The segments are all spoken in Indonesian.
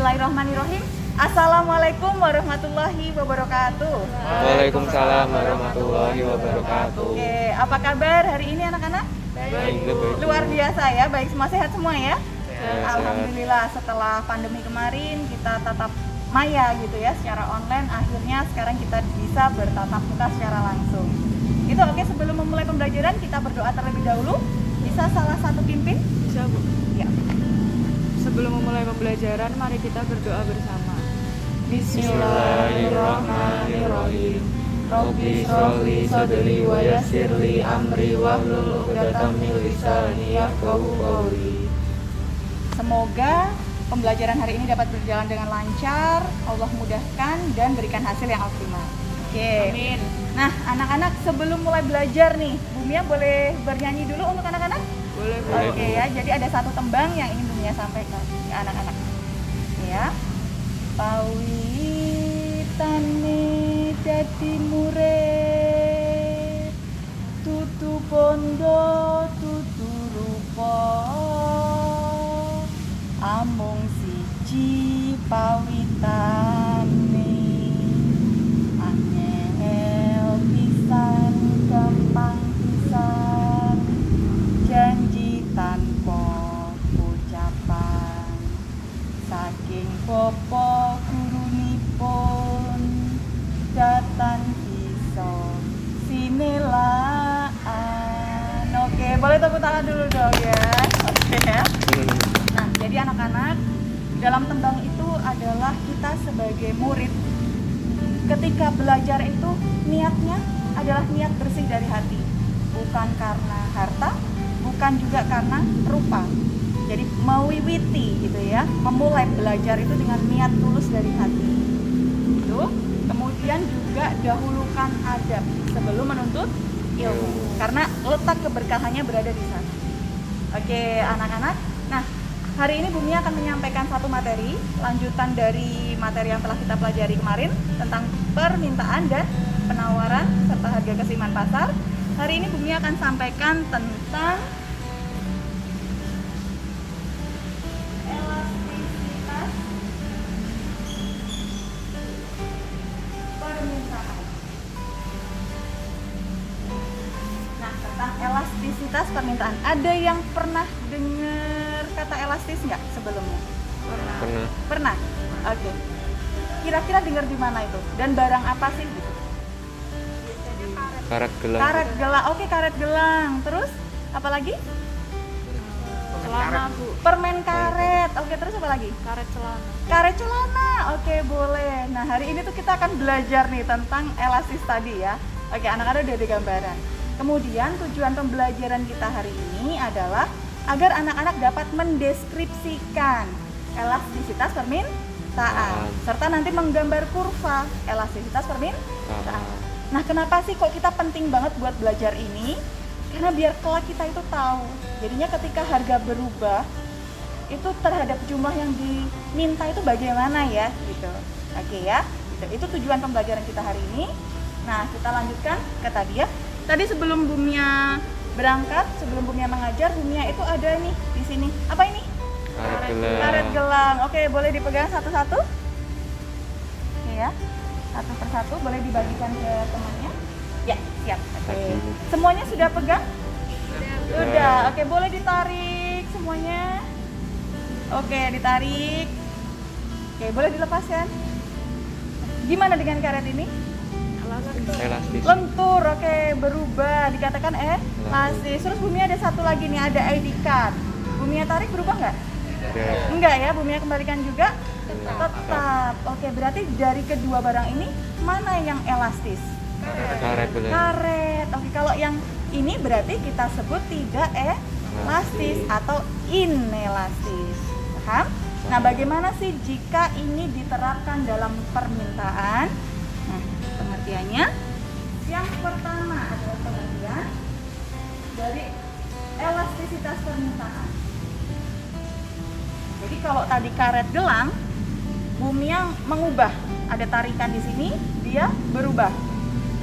Bismillahirrahmanirrahim. Assalamualaikum warahmatullahi wabarakatuh. Waalaikumsalam warahmatullahi wabarakatuh. Oke, apa kabar hari ini anak-anak? Baik. Luar biasa ya, baik semua sehat semua ya? Sehat. Alhamdulillah setelah pandemi kemarin kita tatap maya gitu ya secara online, akhirnya sekarang kita bisa bertatap muka secara langsung. Itu oke, sebelum memulai pembelajaran kita berdoa terlebih dahulu. Bisa salah satu pimpin? Bisa, Bu. Ya. Sebelum memulai pembelajaran, mari kita berdoa bersama. Bismillahirrahmanirrahim. Rabbi shrahli sadri wa yassirli amri wahlul 'uqdatam min lisani yafqahu qawli. Semoga pembelajaran hari ini dapat berjalan dengan lancar, Allah mudahkan dan berikan hasil yang optimal. Oke. Amin. Nah, anak-anak sebelum mulai belajar nih, Bu Mia boleh bernyanyi dulu untuk anak-anak? Boleh, Bu. Boleh. Oke ya, jadi ada satu tembang yang ingin Bu Mia sampaikan ke anak-anak. Ya. Pawitane dadi murid, tutu bondo tutu rupa, amung siji pawitane, angel pisan gampang pisan, janji tanpa ucapan, saking bapa gurunipun datan bisa sinelaan. Oke, boleh tepuk tangan dulu dong ya. Oke ya. Nah, jadi anak-anak, dalam tembang itu adalah kita sebagai murid ketika belajar itu niatnya adalah niat bersih dari hati, bukan karena harta, bukan juga karena rupa. Jadi mewiwiti gitu ya, memulai belajar itu dengan niat tulus dari hati. Itu. Kemudian juga dahulukan adab sebelum menuntut ilmu, karena letak keberkahannya berada di sana. Oke, anak-anak. Nah, hari ini Bu Mia akan menyampaikan satu materi lanjutan dari materi yang telah kita pelajari kemarin tentang permintaan dan penawaran serta harga keseimbangan pasar. Hari ini Bu Mia akan sampaikan tentang elastisitas permintaan. Nah, tentang elastisitas permintaan. Ada yang pernah dengar kata elastis nggak sebelumnya? Pernah. Pernah? Oke. Kira-kira dengar di mana itu? Dan barang apa sih? Gitu? Karet gelang. Karet gelang. Oke, karet gelang. Terus apa lagi? Celana, Bu. Permen karet. Oke, terus apa lagi? Karet celana. Karet celana. Oke, boleh. Nah, hari ini tuh kita akan belajar nih tentang elastis tadi ya. Oke, anak-anak udah ada gambaran. Kemudian tujuan pembelajaran kita hari ini adalah agar anak-anak dapat mendeskripsikan elastisitas permintaan serta nanti menggambar kurva elastisitas permintaan. Nah, kenapa sih kok kita penting banget buat belajar ini? Karena biar kelak kita itu tahu. Jadinya ketika harga berubah, itu terhadap jumlah yang diminta itu bagaimana ya, gitu. Oke ya, gitu. Itu tujuan pembelajaran kita hari ini. Nah, kita lanjutkan ke tadi ya. Tadi sebelum Bu Mia berangkat, sebelum Bu Mia mengajar, Bu Mia itu ada nih di sini. Apa ini? Karet gelang. Karet gelang. Oke, boleh dipegang satu-satu? Oke ya. Satu persatu boleh dibagikan ke temannya. Ya, siap. Oke. Semuanya sudah pegang? Sudah. Oke, boleh ditarik semuanya. Oke, ditarik. Oke, boleh dilepaskan. Gimana dengan karet ini? Elastis. Lentur. Oke, berubah. Dikatakan elastis. Terus Bu Mia ada satu lagi nih, ada ID card. Bu Mia tarik berubah nggak? Tidak. Enggak ya, Bu Mia kembalikan juga? Tetap. Oke, berarti dari kedua barang ini mana yang elastis? Karet gelang. Karet. Oke, kalau yang ini berarti kita sebut tidak elastis atau inelastis. Paham? Nah, bagaimana sih jika ini diterapkan dalam permintaan? Nah, pengertiannya yang pertama adalah pengertian dari elastisitas permintaan. Jadi kalau tadi karet gelang, Bu Mia mengubah, ada tarikan di sini, dia berubah.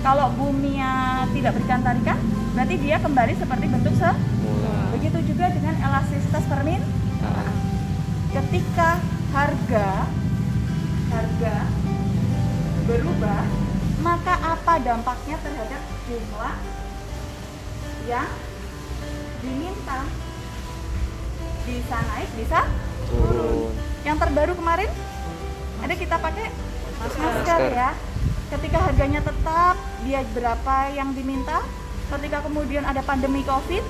Kalau Bu Mia tidak berikan tarikan, berarti dia kembali seperti bentuk semula. Begitu juga dengan elastisitas permintaan. Ketika harga berubah, maka apa dampaknya terhadap jumlah yang diminta? Bisa naik, bisa turun. Yang terbaru kemarin ada kita pakai masker ya. Ketika harganya tetap, dia berapa yang diminta. Ketika kemudian ada pandemi COVID,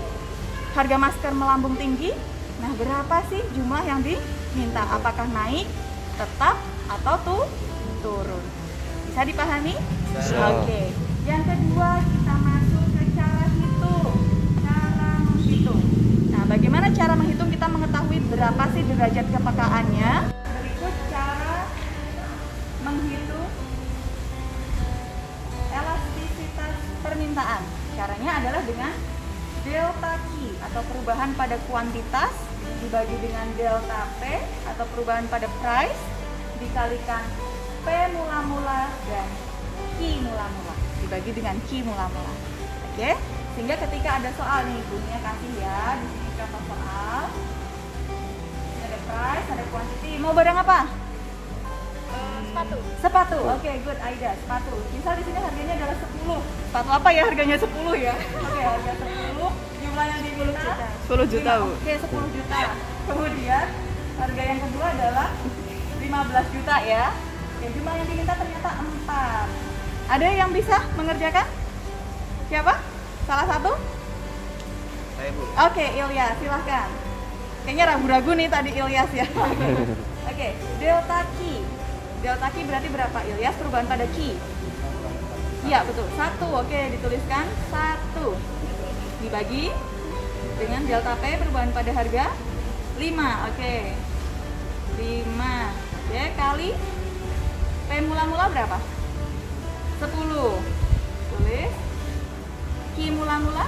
harga masker melambung tinggi. Nah, berapa sih jumlah yang diminta? Apakah naik, tetap, atau turun? Bisa dipahami? Bisa. Oke. Yang kedua, kita masuk ke cara hitung. Cara menghitung. Nah, bagaimana cara menghitung kita mengetahui berapa sih derajat kepekaannya? Berikut cara menghitung elastisitas permintaan. Caranya adalah dengan delta Q atau perubahan pada kuantitas dibagi dengan delta P atau perubahan pada price dikalikan P mula-mula dan Q mula-mula dibagi dengan Q mula-mula. Oke, sehingga ketika ada soal nih, Bunya kasih ya di sini contoh soal. Ada price, ada quantity. Mau barang apa? Sepatu. Oke, good Aida. Sepatu. Misal di sini harganya adalah 10. Sepatu apa ya harganya 10 ya? Oke, harga 10. Jumlah yang diminta 10 juta, Bu. Oke, 10 juta. Kemudian harga yang kedua adalah 15 juta ya. Oke, jumlah yang diminta ternyata 4. Ada yang bisa mengerjakan? Siapa? Salah satu? Saya, Bu. Oke, Ilyas, silahkan. Kayaknya ragu-ragu nih tadi Ilyas ya. Oke, delta Q. Delta Q berarti berapa, Ilyas? Perubahan pada Q. Iya, betul. 1. Oke, dituliskan 1. Dibagi dengan delta P perubahan pada harga 5. Oke. 5. Oke, kali P mula-mula berapa? 10. Tulis. Q mula-mula?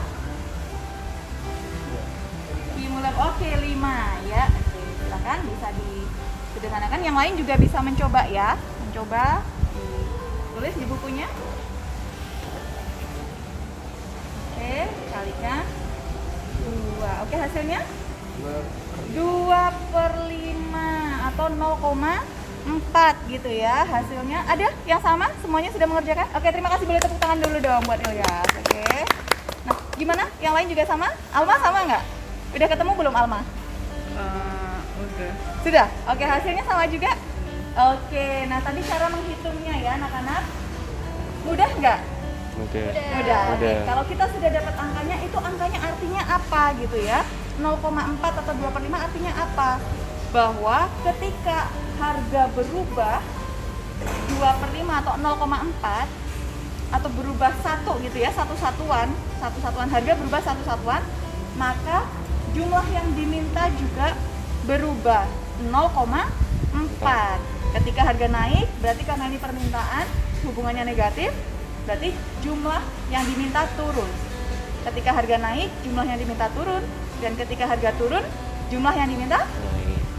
Q mula. Oke, 5 ya. Oke, silakan bisa disederhanakan. Yang lain juga bisa mencoba ya. Mencoba tulis di bukunya. Oke, kalikan 2. Oke, hasilnya 2/5 atau 0,4 gitu ya hasilnya. Ada yang sama? Semuanya sudah mengerjakan? Oke, terima kasih. Boleh tepuk tangan dulu dong buat Ilyas. Oke. Nah, gimana? Yang lain juga sama? Alma sama nggak? Udah ketemu belum Alma? Udah. Sudah? Oke, hasilnya sama juga? Oke, nah tadi cara menghitungnya ya anak-anak. Mudah nggak? Mudah. Mudah. Oke, Mudah. kalau kita sudah dapat angkanya, itu angkanya artinya apa gitu ya? 0,4 atau 2/5 artinya apa? Bahwa ketika harga berubah 2/5 atau 0,4 atau berubah 1 gitu ya, satu satuan harga berubah satu satuan, maka jumlah yang diminta juga berubah 0,4. Ketika harga naik, berarti karena ini permintaan, hubungannya negatif, berarti jumlah yang diminta turun. Ketika harga naik, jumlah yang diminta turun, dan ketika harga turun, jumlah yang diminta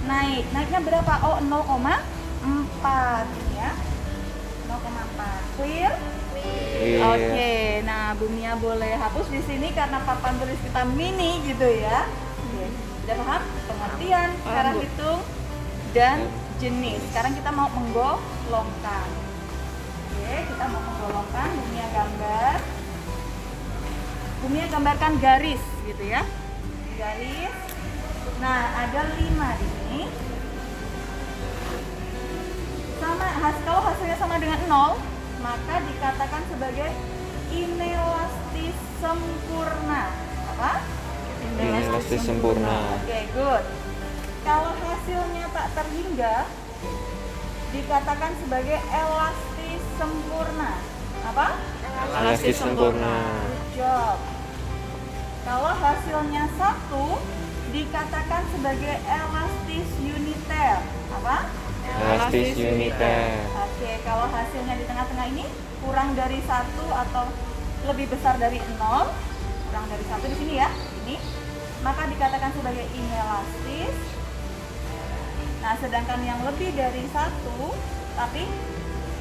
naik. Naiknya berapa? Oh, 0,4 ya. 0,4. Clear? Iya. Oke, nah Bumia boleh hapus di sini karena papan tulis kita mini gitu ya. Oke, udah paham pengertian, cara Bu. hitung, dan jenis. Sekarang kita mau menggolongkan. Oke, kita mau menggolongkan. Bumia gambar. Bumia gambarkan garis gitu ya. Garis. Nah, ada 5 di sini. Kalau hasilnya sama dengan 0, maka dikatakan sebagai inelastis sempurna. Apa? Inelastis sempurna. Oke, good. Kalau hasilnya tak terhingga, dikatakan sebagai elastis sempurna. Apa? Elastis sempurna. Good job. Kalau hasilnya 1, dikatakan sebagai elastis uniter. Apa? Elastis uniter. Oke, kalau hasilnya di tengah-tengah ini kurang dari 1 atau lebih besar dari 0, kurang dari 1 di sini ya, ini, maka dikatakan sebagai inelastis. Nah, sedangkan yang lebih dari 1 tapi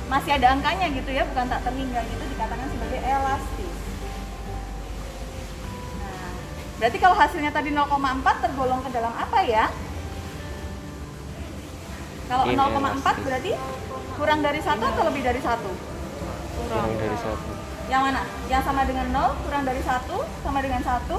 masih ada angkanya gitu ya, bukan tak terhingga gitu, dikatakan sebagai elastis. Nah, berarti kalau hasilnya tadi 0,4 tergolong ke dalam apa ya? Kalau 0,4 Inelastis. berarti kurang dari 1 atau lebih dari 1? Kurang dari 1. Yang mana? Yang sama dengan 0, kurang dari 1, sama dengan 1,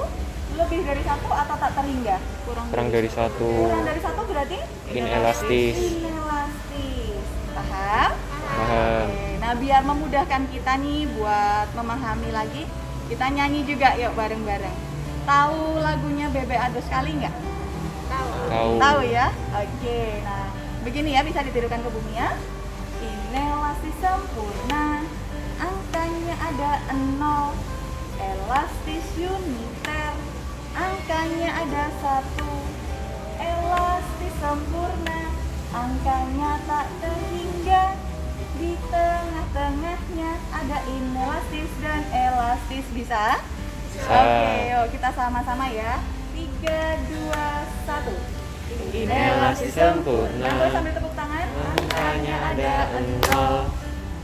lebih dari 1 atau tak terhingga? Kurang dari 1. Kurang dari 1 berarti Inelastis. inelastis. Paham? Paham. Oke, nah biar memudahkan kita nih buat memahami lagi, kita nyanyi juga yuk bareng-bareng. Tahu lagunya Bebe Ado sekali nggak? Tahu. Tahu ya? Oke, nah begini ya, bisa ditirukan ke bumi ya. Inelastis sempurna, angkanya ada 0. Elastis uniter, angkanya ada 1. Elastis sempurna, angkanya tak terhingga. Di tengah-tengahnya ada inelastis dan elastis. Bisa? Bisa. Oke, yuk kita sama-sama ya. 3, 2, 1. Inelastis sempurna, Boleh sambil tepuk tangan. angkanya ada 0.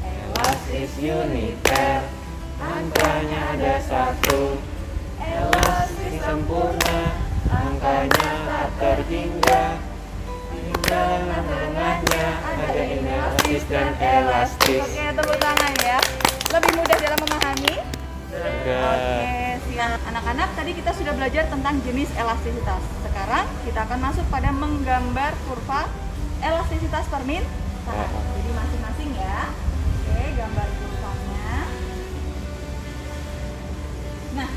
Elastis uniter, angkanya ada 1. Elastis sempurna, angkanya tak terhingga. Di tengah-tengahnya ada inelastis dan elastis. Oke, tepuk tangan ya. Lebih mudah dalam memahami. Enggak. Oke, siap. Anak-anak, tadi kita sudah belajar tentang jenis elastisitas. Sekarang kita akan masuk pada menggambar kurva elastisitas permintaan. Jadi masing-masing ya. Oke, gambar kurvanya. Nah,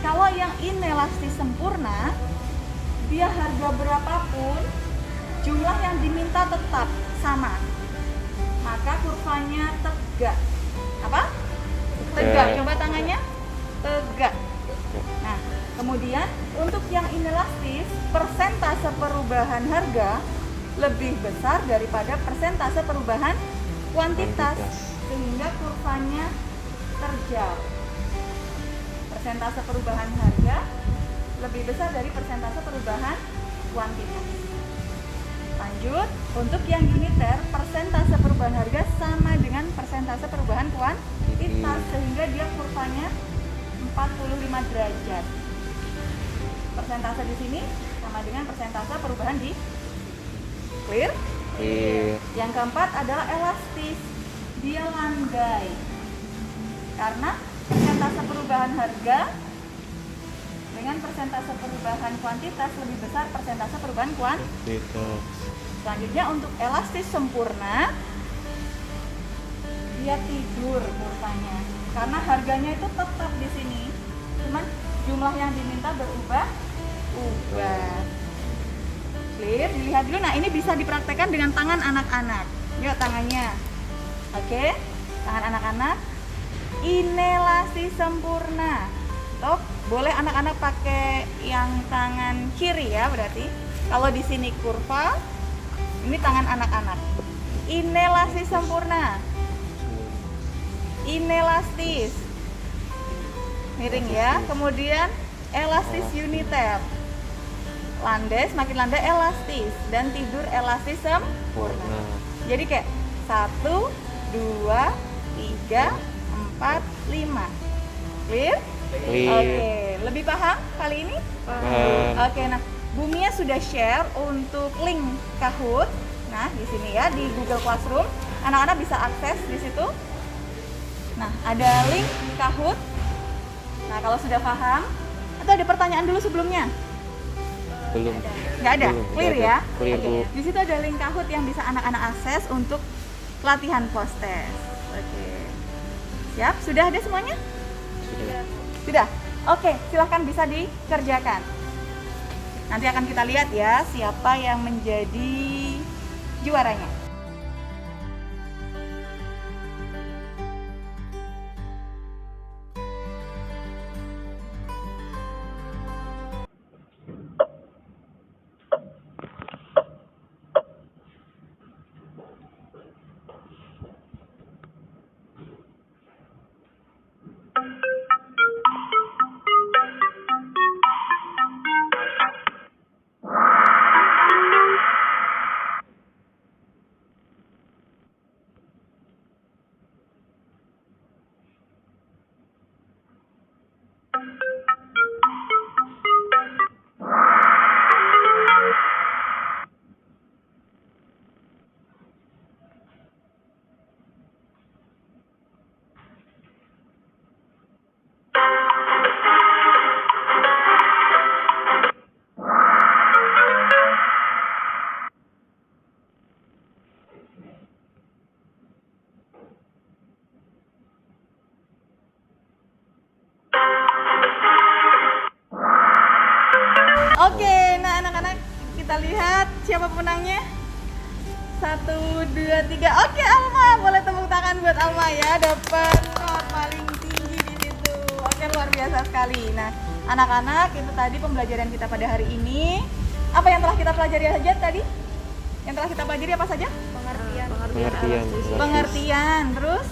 kalau yang inelastis sempurna, dia harga berapapun, jumlah yang diminta tetap sama. Maka kurvanya tegak. Apa? Tegak. Coba tangannya. Tegak. Nah, kemudian untuk yang inelastis, persentase perubahan harga lebih besar daripada persentase perubahan kuantitas, sehingga kurvanya terjal. Persentase perubahan harga lebih besar dari persentase perubahan kuantitas. Lanjut, untuk yang uniter, persentase perubahan harga sama dengan persentase perubahan kuantitas, sehingga dia kurvanya 45 derajat. Persentase di sini sama dengan persentase perubahan di clear. Clear. Yang keempat adalah elastis. Dia landai. Karena persentase perubahan harga dengan persentase perubahan kuantitas lebih besar persentase perubahan kuantitas. Selanjutnya untuk elastis sempurna, dia tidur kurvanya. Karena harganya itu tetap di sini, cuman jumlah yang diminta berubah. Clear, dilihat dulu. Nah, ini bisa dipraktekkan dengan tangan anak-anak. Yuk tangannya. Oke, tangan anak-anak. Inelastis sempurna. Stop. Boleh anak-anak pakai yang tangan kiri ya, berarti. Kalau di sini kurva, ini tangan anak-anak. Inelastis sempurna. Inelastis. Miring ya. Kemudian elastis uniter. Landai, semakin landai elastis, dan tidur elastis sempurna. Jadi kayak 1, 2, 3, 4, 5. Clear? Clear. Oke, lebih paham kali ini? Paham. Oke, nah Bumia sudah share untuk link Kahoot. Nah, di sini ya di Google Classroom, anak-anak bisa akses di situ. Nah, ada link Kahoot. Nah, kalau sudah paham, atau ada pertanyaan dulu sebelumnya? Belum. Nggak ada? Belum, Clear nggak ya? ada. Clear, Oke. Bu. Di situ ada link Kahoot yang bisa anak-anak akses untuk latihan post test. Oke. Siap? Sudah ada semuanya? Sudah. Sudah? Oke, silahkan bisa dikerjakan. Nanti akan kita lihat ya siapa yang menjadi juaranya. pemenangnya? 1, 2, 3. Oke, Alma, boleh tepuk tangan buat Alma ya, dapat skor paling tinggi di situ. Oke, luar biasa sekali. Nah, anak-anak, itu tadi pembelajaran kita pada hari ini. Apa yang telah kita pelajari saja tadi? Yang telah kita pelajari apa saja? Pengertian. Pengertian, terus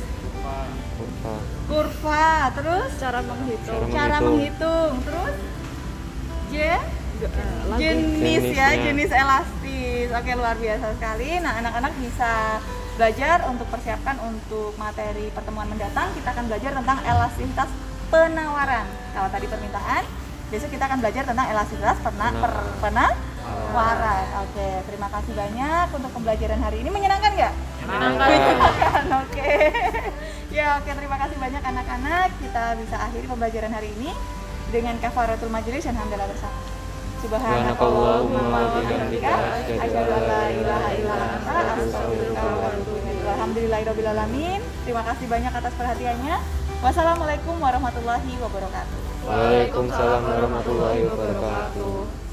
Kurva. kurva, terus Cara menghitung. cara menghitung, terus jenis ya, Jenisnya. jenis elastis. Oke, luar biasa sekali. Nah, anak-anak bisa belajar untuk persiapkan untuk materi pertemuan mendatang. Kita akan belajar tentang elastisitas penawaran. Kalau tadi permintaan, besok kita akan belajar tentang elastisitas penawaran. Oke, terima kasih banyak untuk pembelajaran hari ini. Menyenangkan nggak? Menyenangkan. Oke. Ya, oke, terima kasih banyak anak-anak. Kita bisa akhiri pembelajaran hari ini dengan kafaratul majelis dan hamdalah bersama. Subhanakallahumma wa bihamdika asyhadu an la ilaha illa anta astaghfiruka wa atubu ilaik. Alhamdulillahirabbil alamin. Terima kasih banyak atas perhatiannya. Wassalamualaikum warahmatullahi wabarakatuh. Waalaikumsalam warahmatullahi wabarakatuh.